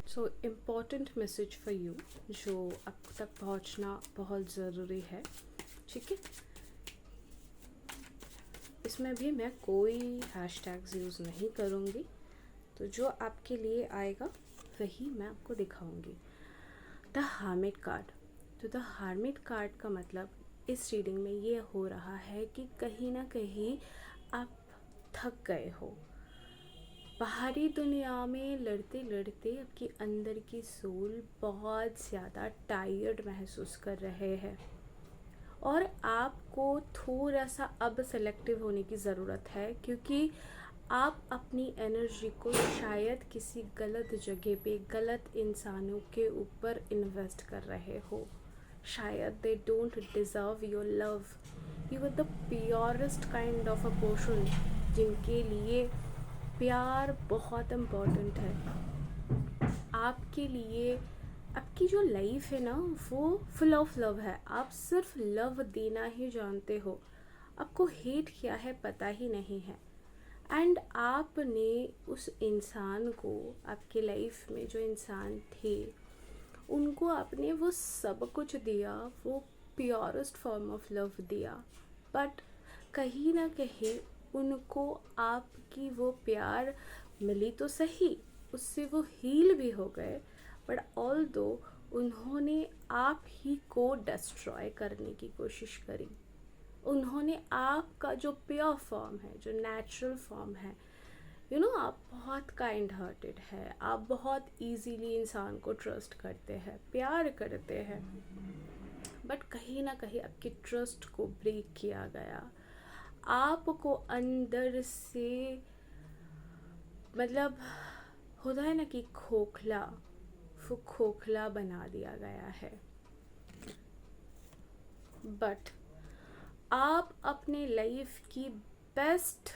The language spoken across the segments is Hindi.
So important message for you जो अब तक पहुंचना बहुत ज़रूरी है। ठीक है, इसमें भी मैं कोई हैशटैग्स यूज़ नहीं करूँगी, तो जो आपके लिए आएगा वही मैं आपको दिखाऊंगी। The hermit card. तो द हार्मिट कार्ड का मतलब इस रीडिंग में ये हो रहा है कि कहीं ना कहीं आप थक गए हो। बाहरी दुनिया में लड़ते लड़ते आपकी अंदर की सोल बहुत ज़्यादा टायर्ड महसूस कर रहे हैं और आपको थोड़ा सा अब सेलेक्टिव होने की ज़रूरत है, क्योंकि आप अपनी एनर्जी को शायद किसी गलत जगह पे गलत इंसानों के ऊपर इन्वेस्ट कर रहे हो। शायद they don't deserve your love. You are the purest kind of a person जिनके लिए प्यार बहुत इम्पोर्टेंट है। आपके लिए आपकी जो लाइफ है ना वो फुल ऑफ लव है। आप सिर्फ लव देना ही जानते हो, आपको हेट क्या है पता ही नहीं है। एंड आपने उस इंसान को, आपके लाइफ में जो इंसान थे, उनको आपने वो सब कुछ दिया, वो प्योरेस्ट फॉर्म ऑफ लव दिया, बट कहीं ना कहीं उनको आपकी वो प्यार मिली तो सही, उससे वो हील भी हो गए, बट ऑल दो उन्होंने आप ही को डिस्ट्रॉय करने की कोशिश करी। उन्होंने आपका जो प्योर फॉर्म है, जो नेचुरल फॉर्म है, आप बहुत काइंड हार्टेड है, आप बहुत इजीली इंसान को ट्रस्ट करते हैं, प्यार करते हैं, बट कहीं ना कहीं आपके ट्रस्ट को ब्रेक किया गया। आपको अंदर से, मतलब होता है ना कि खोखला, वो खोखला बना दिया गया है। बट आप अपने लाइफ की बेस्ट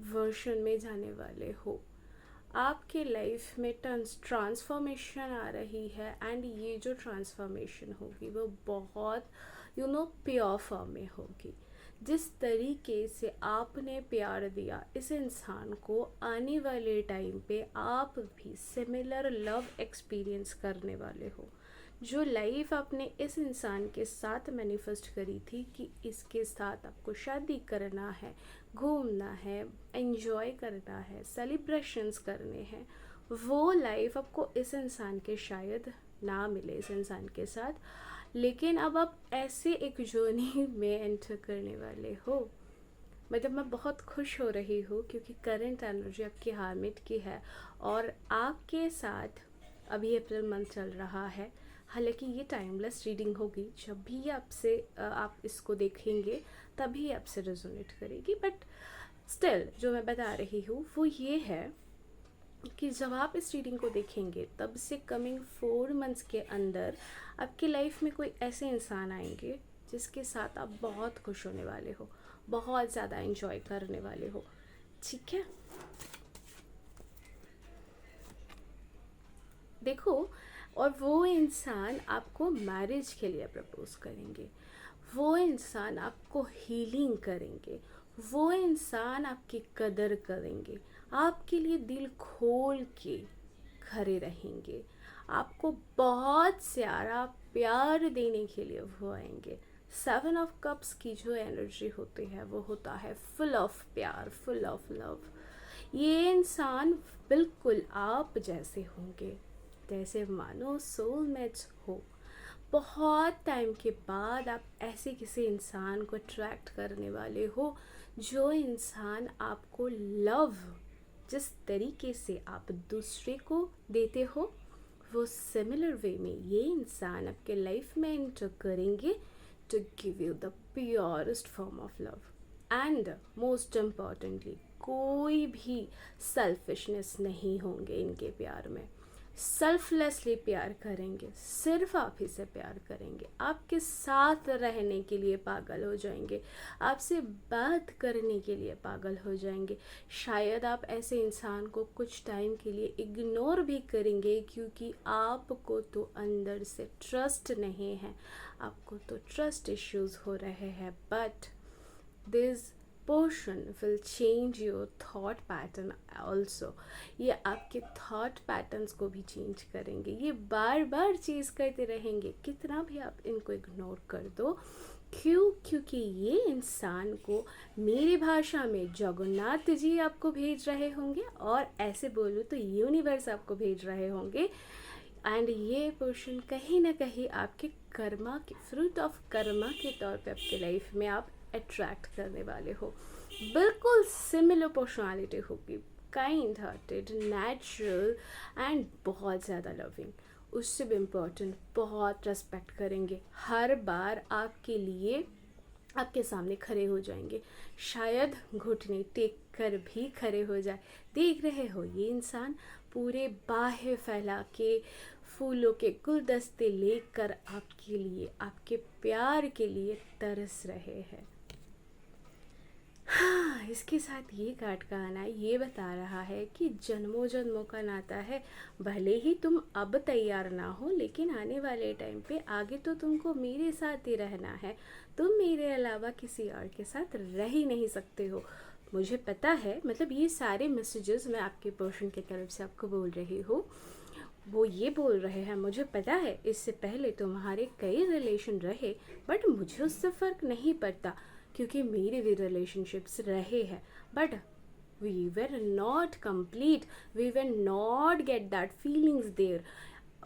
वर्जन में जाने वाले हो। आपके लाइफ में ट्रांसफॉर्मेशन आ रही है, एंड ये जो ट्रांसफॉर्मेशन होगी वो बहुत प्योर फॉर्म में होगी। जिस तरीके से आपने प्यार दिया इस इंसान को, आने वाले टाइम पे आप भी सिमिलर लव एक्सपीरियंस करने वाले हो। जो लाइफ आपने इस इंसान के साथ मैनिफेस्ट करी थी कि इसके साथ आपको शादी करना है, घूमना है, एंजॉय करना है, सेलिब्रेशंस करने हैं, वो लाइफ आपको इस इंसान के शायद ना मिले, इस इंसान के साथ। लेकिन अब आप ऐसे एक जर्नी में एंटर करने वाले हो। मतलब मैं बहुत खुश हो रही हूँ क्योंकि करंट एनर्जी आपकी हार्मिट की है और आपके साथ अभी अप्रैल मंथ चल रहा है। हालांकि ये टाइमलेस रीडिंग होगी, जब भी आपसे आप इसको देखेंगे तभी आपसे रेजोनेट करेगी, बट स्टिल जो मैं बता रही हूँ वो ये है कि जब आप इस रीडिंग को देखेंगे तब से कमिंग 4 मंथ्स के अंदर आपकी लाइफ में कोई ऐसे इंसान आएंगे जिसके साथ आप बहुत खुश होने वाले हो, बहुत ज़्यादा इंजॉय करने वाले हो। ठीक है, देखो, और वो इंसान आपको मैरिज के लिए प्रपोज करेंगे, वो इंसान आपको हीलिंग करेंगे, वो इंसान आपकी कदर करेंगे, आपके लिए दिल खोल के खड़े रहेंगे, आपको बहुत सारा प्यार देने के लिए वो आएंगे। 7 ऑफ कप्स की जो एनर्जी होती है वो होता है फुल ऑफ प्यार, फुल ऑफ लव। ये इंसान बिल्कुल आप जैसे होंगे, जैसे मानो सोलमेट्स हो। बहुत टाइम के बाद आप ऐसे किसी इंसान को अट्रैक्ट करने वाले हो, जो इंसान आपको लव जिस तरीके से आप दूसरे को देते हो वो सिमिलर वे में ये इंसान आपके लाइफ में एंटर करेंगे to give you the purest form of love. And most importantly कोई भी सेल्फिशनेस नहीं होंगे इनके प्यार में, सेल्फलेसली प्यार करेंगे, सिर्फ आप ही से प्यार करेंगे, आपके साथ रहने के लिए पागल हो जाएंगे, आपसे बात करने के लिए पागल हो जाएंगे। शायद आप ऐसे इंसान को कुछ टाइम के लिए इग्नोर भी करेंगे क्योंकि आपको तो अंदर से ट्रस्ट नहीं है, आपको तो ट्रस्ट इश्यूज हो रहे हैं, but this portion will change your thought pattern also. ये आपके थॉट पैटर्न्स को भी चेंज करेंगे। ये बार बार चेंज करते रहेंगे, कितना भी आप इनको इग्नोर कर दो। क्यों? क्योंकि ये इंसान को मेरी भाषा में जगन्नाथ जी आपको भेज रहे होंगे, और ऐसे बोलूँ तो यूनिवर्स आपको भेज रहे होंगे। एंड ये पोर्शन कहीं ना कहीं आपके कर्मा के फ्रूट ऑफ कर्मा के तौर पे आपके लाइफ में आप अट्रैक्ट करने वाले हो। बिल्कुल सिमिलर पर्सनालिटी होगी, काइंड हार्टेड, नेचुरल एंड बहुत ज़्यादा लविंग। उससे भी इम्पोर्टेंट, बहुत रेस्पेक्ट करेंगे। हर बार आपके लिए आपके सामने खड़े हो जाएंगे, शायद घुटने टेक कर भी खड़े हो जाए। देख रहे हो ये इंसान पूरे बाहें फैला के फूलों के गुलदस्ते लेकर आपके लिए, आपके प्यार के लिए तरस रहे हैं। हाँ, इसके साथ ये कार्ड का आना ये बता रहा है कि जन्मों जन्मों का नाता है। भले ही तुम अब तैयार ना हो, लेकिन आने वाले टाइम पे आगे तो तुमको मेरे साथ ही रहना है। तुम मेरे अलावा किसी और के साथ रह ही नहीं सकते हो। मुझे पता है, मतलब ये सारे मैसेजेस मैं आपके पर्सन की तरफ से आपको बोल रही हूँ। वो ये बोल रहे हैं, मुझे पता है इससे पहले तुम्हारे कई रिलेशन रहे, बट मुझे उससे फ़र्क नहीं पड़ता क्योंकि मेरे भी रिलेशनशिप्स रहे हैं, but we were not complete, we were not get that feelings there.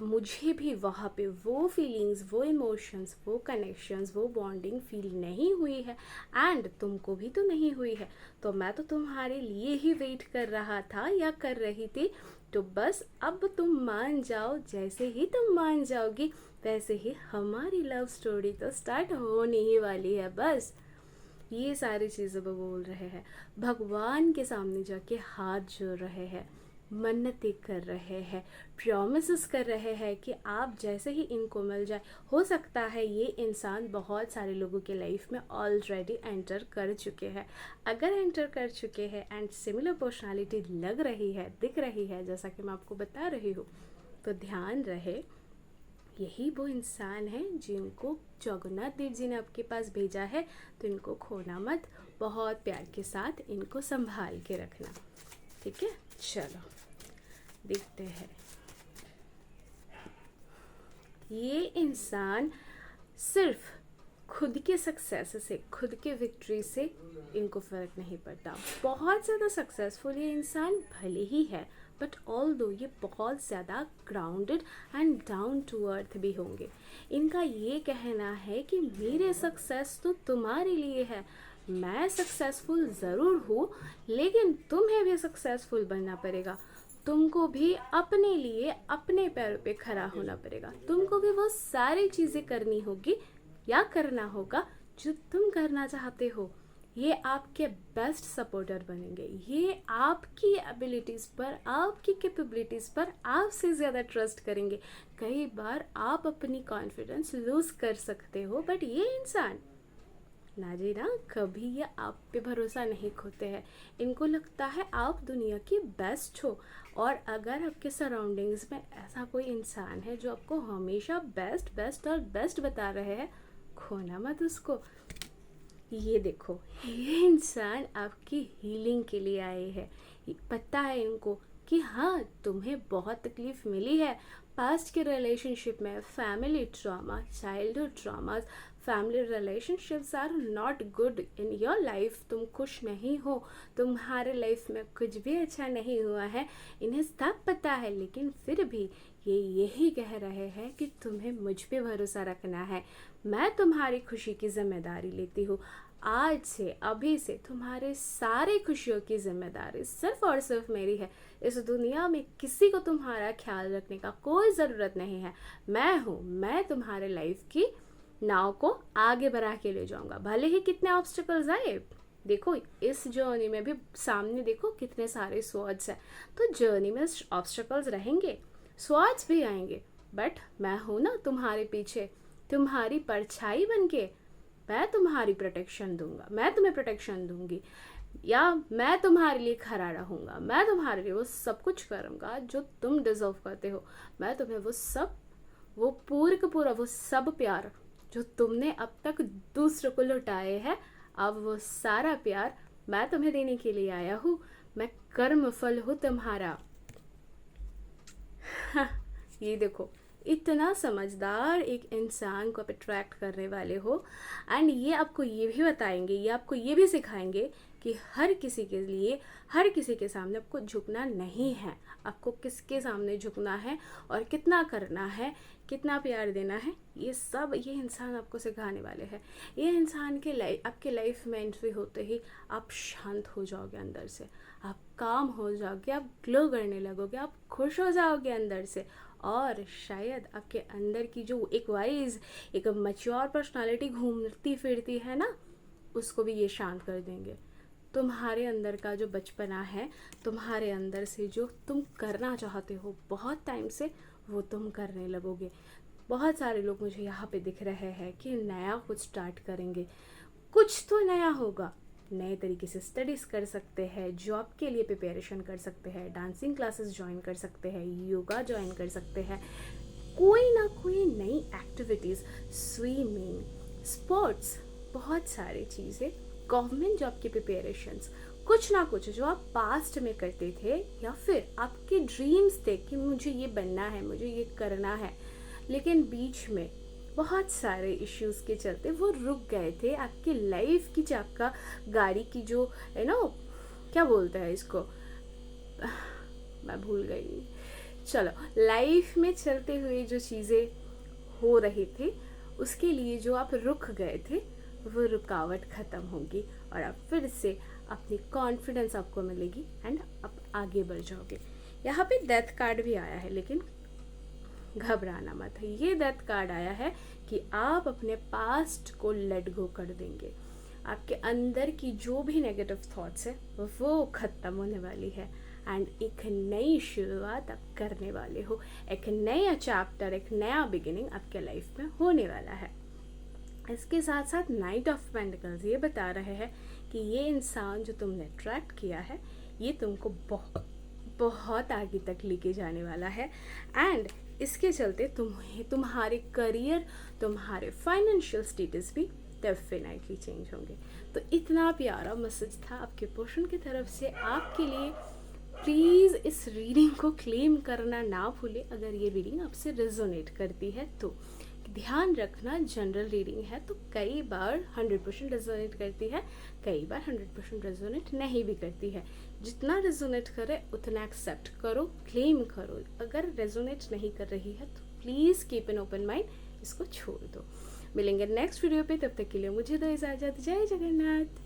मुझे भी वहाँ पे वो फीलिंग्स, वो इमोशंस, वो कनेक्शंस, वो बॉन्डिंग फील नहीं हुई है, एंड तुमको भी तो नहीं हुई है। तो मैं तो तुम्हारे लिए ही वेट कर रहा था या कर रही थी। तो बस अब तुम मान जाओ, जैसे ही तुम मान जाओगी वैसे ही हमारी लव स्टोरी तो स्टार्ट होने ही वाली है। बस ये सारी चीज़ें वो बोल रहे हैं। भगवान के सामने जाके हाथ जोड़ रहे हैं, मन्नतें कर रहे हैं, प्रॉमिसेस कर रहे हैं कि आप जैसे ही इनको मिल जाए। हो सकता है ये इंसान बहुत सारे लोगों के लाइफ में ऑलरेडी एंटर कर चुके हैं। अगर एंटर कर चुके हैं एंड सिमिलर पर्सनालिटी लग रही है, दिख रही है, जैसा कि मैं आपको बता रही हूँ, तो ध्यान रहे यही वो इंसान है जिनको जगन्नाथ देव जी ने आपके पास भेजा है। तो इनको खोना मत, बहुत प्यार के साथ इनको संभाल के रखना, ठीक है। चलो देखते हैं। ये इंसान सिर्फ खुद के सक्सेस से, खुद के विक्ट्री से इनको फ़र्क नहीं पड़ता। बहुत ज़्यादा सक्सेसफुल ये इंसान भले ही है, बट ऑल्दो ये बहुत ज़्यादा grounded and down to earth भी होंगे। इनका ये कहना है कि मेरे सक्सेस तो तुम्हारे लिए है, मैं सक्सेसफुल ज़रूर हूँ, लेकिन तुम्हें भी सक्सेसफुल बनना पड़ेगा। तुमको भी अपने लिए अपने पैरों पे खड़ा होना पड़ेगा। तुमको भी वो सारी चीज़ें करनी होगी या करना होगा जो तुम करना चाहते हो। ये आपके बेस्ट सपोर्टर बनेंगे। ये आपकी एबिलिटीज़ पर, आपकी कैपेबिलिटीज़ पर आपसे ज़्यादा ट्रस्ट करेंगे। कई बार आप अपनी कॉन्फिडेंस लूज़ कर सकते हो, बट ये इंसान ना जी ना, कभी ये आप पे भरोसा नहीं खोते हैं। इनको लगता है आप दुनिया की बेस्ट हो, और अगर आपके सराउंडिंग्स में ऐसा कोई इंसान है जो आपको हमेशा बेस्ट बेस्ट और बेस्ट बता रहे हैं, खोना मत उसको। ये देखो, ये इंसान आपकी हीलिंग के लिए आए हैं। पता है इनको कि हाँ, तुम्हें बहुत तकलीफ़ मिली है पास्ट के रिलेशनशिप में, family trauma, childhood traumas, family relationships are not good in your life. तुम खुश नहीं हो, तुम्हारे लाइफ में कुछ भी अच्छा नहीं हुआ है, इन्हें सब पता है, लेकिन फिर भी ये यही कह रहे हैं कि तुम्हें मुझ पे भरोसा रखना है। मैं तुम्हारी खुशी की जिम्मेदारी लेती हूँ। आज से, अभी से तुम्हारे सारी खुशियों की जिम्मेदारी सिर्फ और सिर्फ मेरी है। इस दुनिया में किसी को तुम्हारा ख्याल रखने का कोई ज़रूरत नहीं है। मैं हूँ, मैं तुम्हारे लाइफ की नाव को आगे बढ़ा के ले जाऊँगा, भले ही कितने ऑब्स्टिकल्स आए। देखो इस जर्नी में भी सामने देखो कितने सारे स्वॉर्ड्स हैं। तो जर्नी में ऑब्स्टिकल्स रहेंगे, स्वॉर्ड्स भी आएंगे, बट मैं हूँ ना तुम्हारे पीछे, तुम्हारी परछाई बन के मैं तुम्हारी प्रोटेक्शन दूंगा, मैं तुम्हें प्रोटेक्शन दूंगी, या मैं तुम्हारे लिए खड़ा रहूँगा। मैं तुम्हारे लिए वो सब कुछ करूँगा जो तुम डिज़र्व करते हो। मैं तुम्हें वो सब, वो पूरे का पूरा वो सब प्यार जो तुमने अब तक दूसरों को लुटाए हैं, अब वो सारा प्यार मैं तुम्हें देने के लिए आया हूँ, मैं कर्म फल हूँ तुम्हारा। ये देखो, इतना समझदार एक इंसान को आप अट्रैक्ट करने वाले हो। एंड ये आपको ये भी बताएंगे, ये आपको ये भी सिखाएंगे कि हर किसी के लिए, हर किसी के सामने आपको झुकना नहीं है। आपको किसके सामने झुकना है और कितना करना है, कितना प्यार देना है, ये सब ये इंसान आपको सिखाने वाले हैं। ये इंसान के आपके लाइफ में एंट्री होते ही आप शांत हो जाओगे अंदर से, आप काम हो जाओगे, आप ग्लो करने लगोगे, आप खुश हो जाओगे अंदर से। और शायद आपके अंदर की जो एक वाइज, एक मैच्योर पर्सनालिटी घूमती फिरती है ना, उसको भी ये शांत कर देंगे। तुम्हारे अंदर का जो बचपना है, तुम्हारे अंदर से जो तुम करना चाहते हो बहुत टाइम से, वो तुम करने लगोगे। बहुत सारे लोग मुझे यहाँ पे दिख रहे हैं कि नया कुछ स्टार्ट करेंगे, कुछ तो नया होगा। नए तरीके से स्टडीज़ कर सकते हैं, जॉब के लिए प्रिपरेशन कर सकते हैं, डांसिंग क्लासेस ज्वाइन कर सकते हैं, योगा ज्वाइन कर सकते हैं, कोई ना कोई नई एक्टिविटीज़, स्विमिंग, स्पोर्ट्स, बहुत सारी चीज़ें, गवर्नमेंट जॉब की प्रिपरेशंस, कुछ ना कुछ जो आप पास्ट में करते थे या फिर आपके ड्रीम्स थे कि मुझे ये बनना है, मुझे ये करना है, लेकिन बीच में बहुत सारे इश्यूज़ के चलते वो रुक गए थे। आपकी लाइफ की, जो आपका गाड़ी की जो है ना, क्या बोलते हैं इसको, मैं भूल गई, चलो, लाइफ में चलते हुए जो चीज़ें हो रही थी, उसके लिए जो आप रुक गए थे, वो रुकावट ख़त्म होगी और आप फिर से अपनी कॉन्फिडेंस आपको मिलेगी एंड आप आगे बढ़ जाओगे। यहाँ पे डेथ कार्ड भी आया है, लेकिन घबराना मत है। ये डेथ कार्ड आया है कि आप अपने पास्ट को लेट गो कर देंगे। आपके अंदर की जो भी नेगेटिव थॉट्स है वो ख़त्म होने वाली है एंड एक नई शुरुआत आप करने वाले हो। एक नया चैप्टर, एक नया बिगिनिंग आपके लाइफ में होने वाला है। इसके साथ साथ नाइट ऑफ पेंटिकल्स ये बता रहे हैं कि ये इंसान जो तुमने अट्रैक्ट किया है, ये तुमको बहुत बहुत आगे तक लेके जाने वाला है एंड इसके चलते तुम्हारे करियर, तुम्हारे फाइनेंशियल स्टेटस भी डेफिनेटली चेंज होंगे। तो इतना प्यारा मैसेज था आपके पोर्शन की तरफ से आपके लिए। प्लीज़ इस रीडिंग को क्लेम करना ना भूलें अगर ये रीडिंग आपसे रेजोनेट करती है तो। ध्यान रखना, जनरल रीडिंग है तो कई बार 100% रेजोनेट करती है, कई बार 100% रेजोनेट नहीं भी करती है। जितना रेजोनेट करे उतना एक्सेप्ट करो, क्लेम करो। अगर रेजोनेट नहीं कर रही है तो please keep an open mind, इसको छोड़ दो। मिलेंगे नेक्स्ट वीडियो पे, तब तक के लिए मुझे दो इजाज़त। जय जगन्नाथ।